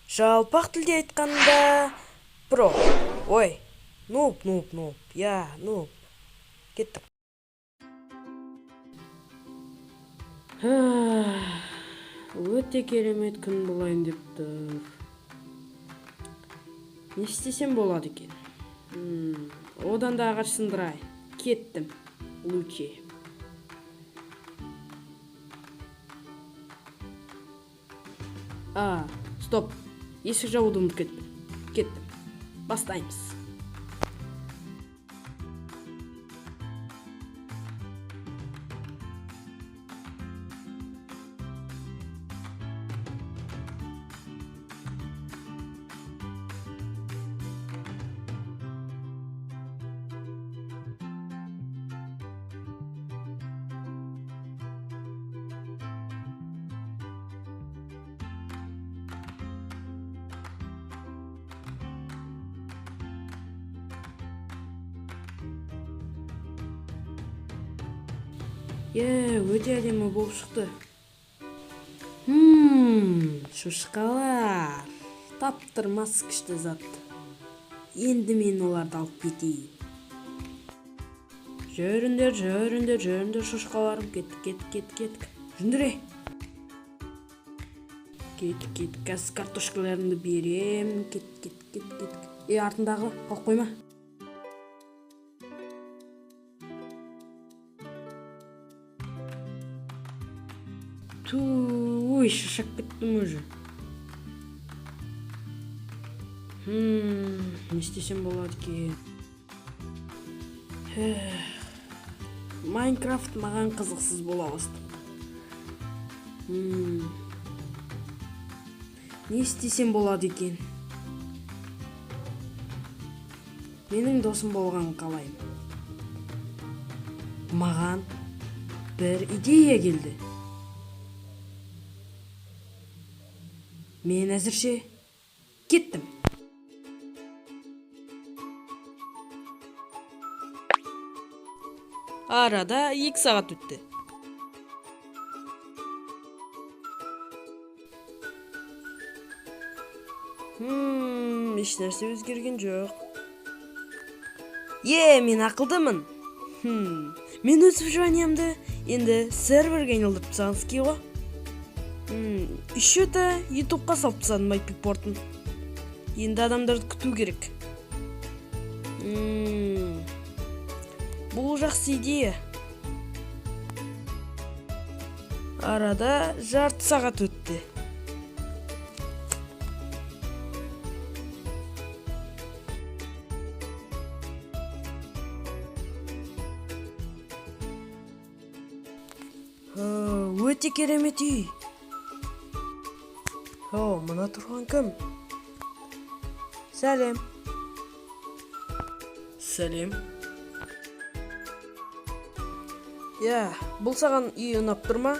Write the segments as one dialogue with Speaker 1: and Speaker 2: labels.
Speaker 1: Жалпақ тілде айтқанда про. Ой, нуп. Нуп. Кеттік. Өте керемет күн болайын деп тұр. Не істесем болады екен? Одан да ағаш сындырай. Кеттім. Лучи. Стоп. Есік жабуды ұмытып кеттім. Бастаймыз. Өте әдемі болып шықты. Шошқалар. Таптырмас күшті зат. Енді мен оларды алып кетейін. Жүріндер, шошқаларым. Кеттік. Жүндіре. Кеттік. Қазір картошкаларымды берем. Кеттік. Артындағы қалып қойма. Ой, шашақ кеттім өзі. Не істесем болады екен? Майнкрафт маған қызықсыз бола бастады. Не істесем болады екен? Менің досым болған қалайым. Маған бір идея келді. Мен әзірше кеттім. Арада 2 сағат өтті. Еш нәрсе өзгерген жоқ. Мен ақылдымын. Мен өз выживаниямды енді серверге айналдырып тастағаныз келе ғой. Еще-то ютубқа салып тастадым майпипортын. Енді адамдарды күту керек. Бұл жақсы идея. Арада жарты сағат өтті. Өте керемет үй. Мына тұрған кім? Сәлем. Бұл саған үй ұнап тұр ма?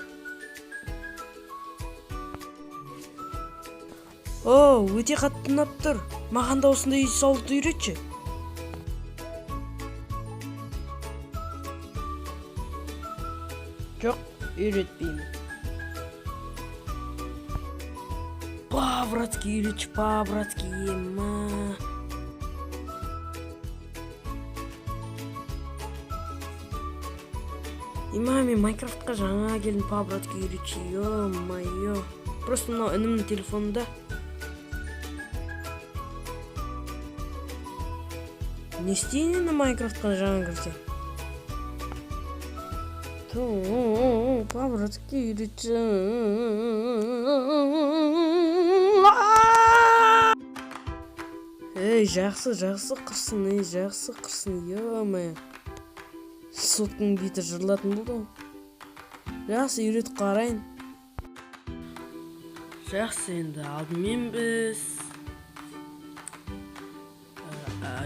Speaker 1: Өте қатты ұнап тұр. Маған да осындай үй салуды үйретші. Жоқ, үйретпеймін. По-братски үйретші, по-братски ема. Мен Майнкрафтқа жаңа келдім, по-братски үйретші, ё-майо. Просто мынау інімнің телефонында. Не істейін енді Майнкрафтқа жаңа кірсе? По-братски үйретші. Жақсы қырсын, ё-майо. Соттың беті жырлатын болды. Жақсы, үйретіп қарайын. Жақсы, енді алдымен біз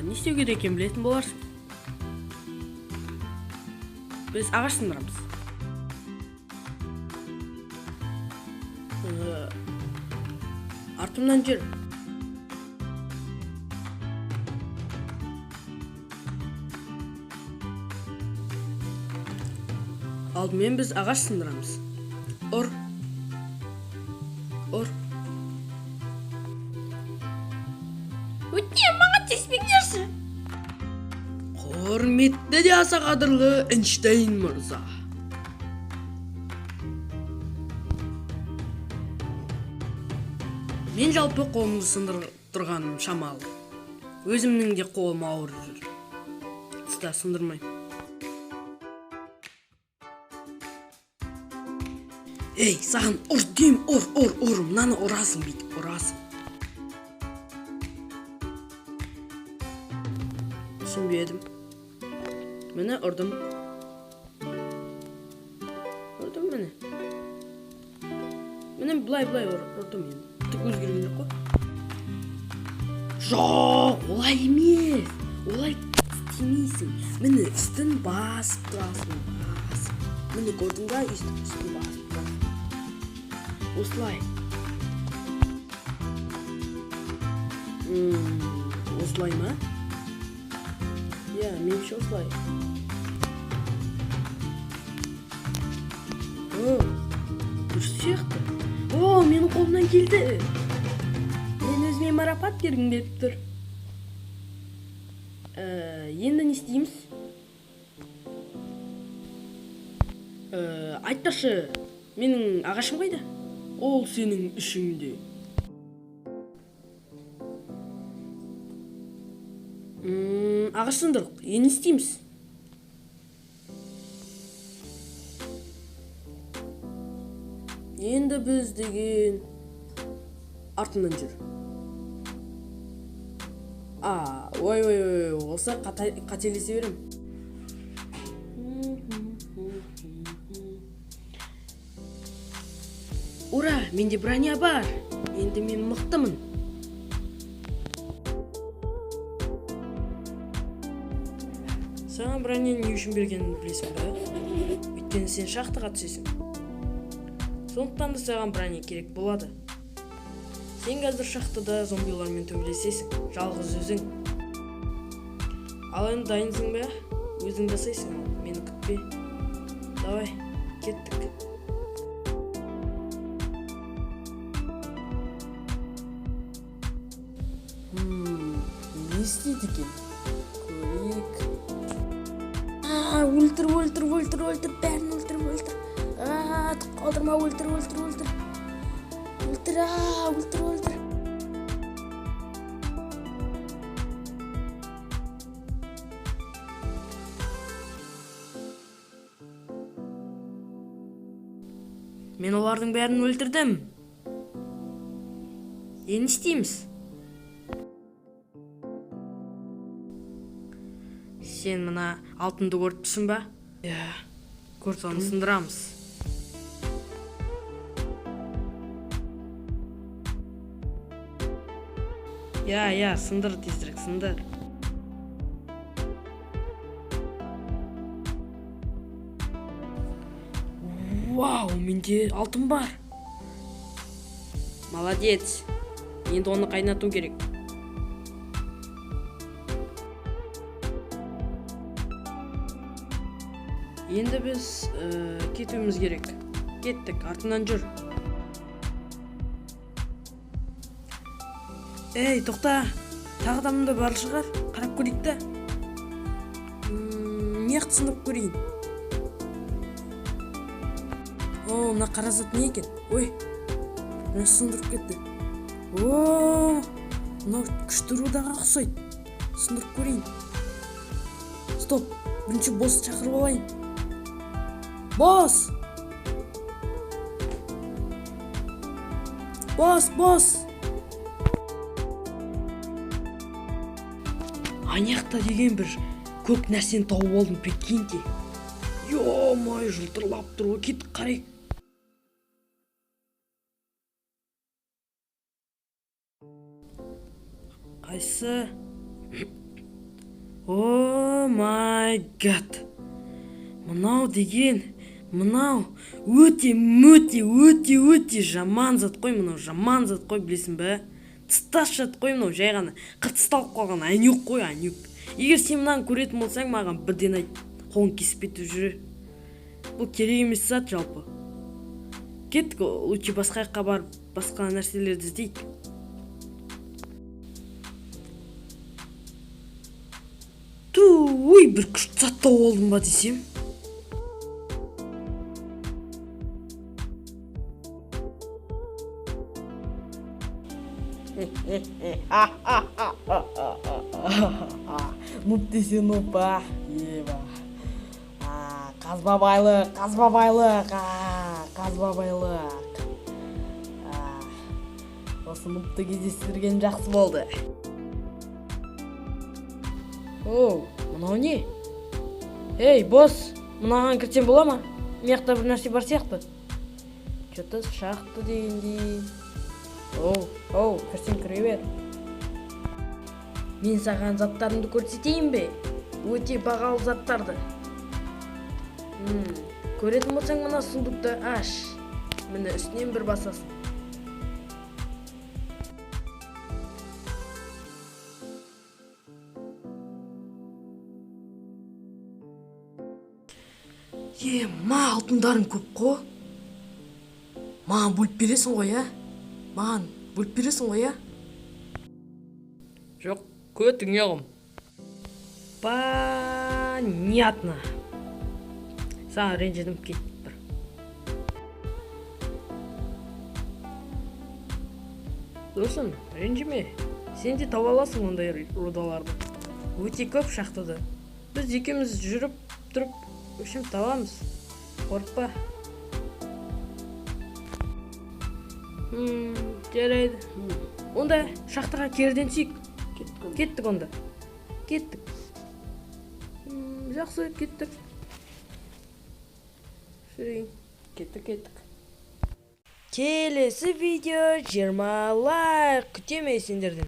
Speaker 1: не істеу керек екенін білетін боларсың. Біз ағаш сындырамыз. Артымнан жүр. Алдымен біз ағаш сындырамыз. Ұр. өте маған тиіспеңдерші.
Speaker 2: Құрметті де аса қадірлі Эйнштейн мырза. Мен жалпы қолымды сындырғаным шамалы. Өзімнің де қолым ауыр жүр. Тыста сындырмайым. Ей, саған ұр дейм, ұр, мынаны ұрасың бүйтіп, ұрасың. Түсінбедім. Мені ұрдым. Ұрдым мені. Мені бұлай ұрдым енді. Түк өзгерген жоқ қой. Жоқ, олай емес. Олай істемейсің. Мені үстін басып тұрасың. Мені көрдің ба, үстін басып тұрасың. Осылай. Осылай ма? Я, меніңше осылай. Дұрыс сияқты. Менің қолымнан келді. Мен өзіме марапат бергім келіп тұр. Енді не істейміз? Айтпашы, менің ағашым қайда? Ол сенің ішіңде. Ағаш сындырық, енді істейміз. Енді біз деген артынан жүр. Ой, олса қателесе берем. Ура, менде броня бар. Енді мен мықтымын. Саған броня не үшін бергенін білесің бе? Өйткені сен шахтаға түсесің. Сондықтан да саған броня керек болады. Сен қазір шахтада зомбилармен төбелесесің, жалғыз өзің. Ал енді дайынсың ба? Өзің жасайсың, мені күтпе. Давай, кеттік. Не істейді екен? Көрейік. Өлтір, бәрін өлтір. Қалдырма, өлтір. Өлтір. Мен олардың бәрін өлтірдім. Енді істейміз? Сен мына алтынды көріп тұрсың ба? Я, көріп оны сындырамыз. Я, сындыр тезірек, сындыр. Вау, менде алтын бар. Молодец. Енді оны қайнату керек. Енді біз кетуіміз керек. Кеттік, артынан жүр. Ей, тоқта. Тағы да мұнда бар шығар. Қарап көрейік та. Неғып сынып көрейін. Мына қаразат не екен? Ой, мына сындырып кетті. Мына күшті рудаға ұқсайды. Сындырып көрейін. Стоп, бірінші босс шақырып алайын. Босс! Аяқта деген бір көк нәрсені тауып алдым, прикиньте. Ё-май, жылтырлап тұр, кет қарайық. Қайсы? О май гад. Мынау деген, өте жаман зат қой, білесің бе? Тыстас жат қой, мынау жай ғана қыртысталып қалған анюк қой, анюк. Егер сен мынаны көретін болсаң, маған бірден айт, қолын кесіп кетіп жүре. Бұл керек емес зат жалпы. Кеттік, лучше басқа жаққа барып, басқа нәрселерді іздейік. ой, бір күшті заттау болдым ба десем.
Speaker 1: Нуп десе нуп, еба. Қазба байлық, қазба байлық, қазба байлық. Осы нупты кездестірген жақсы болды. Оу, мынау не? Ей, босс, мынаған кірсем бола ма? Мияқта бір нәрсе бар сияқты. Что-то шақты дегендей. Оу, кірсем кіре бер. Мен саған заттарымды көрсетейін бе? Өте бағалы заттарды. Көретін болсаң мына сундукты аш. Міне үстінен бір басасың. Ма, алтындарың көп қо. Маған бөліп бересің ғой, Маған бөліп бересің ғой,
Speaker 2: Жоқ, көтің яғым.
Speaker 1: Понятно. Саған ренжідім, кет бір.
Speaker 2: Досым, ренжіме. Сен де таба аласың ондай рудаларды.
Speaker 1: Өте көп шақтыды.
Speaker 2: Біз екеуміз жүріп, тұрып, өшім табамыз. Қорықпа.
Speaker 1: Жарайды. Онда шақтыға керден сүйік. Кеттік онда. Кеттік. Жақсы, кеттік. Жүрейін.
Speaker 2: Кеттік.
Speaker 1: Келесі видео 20 лайк күтемейсіңдерден.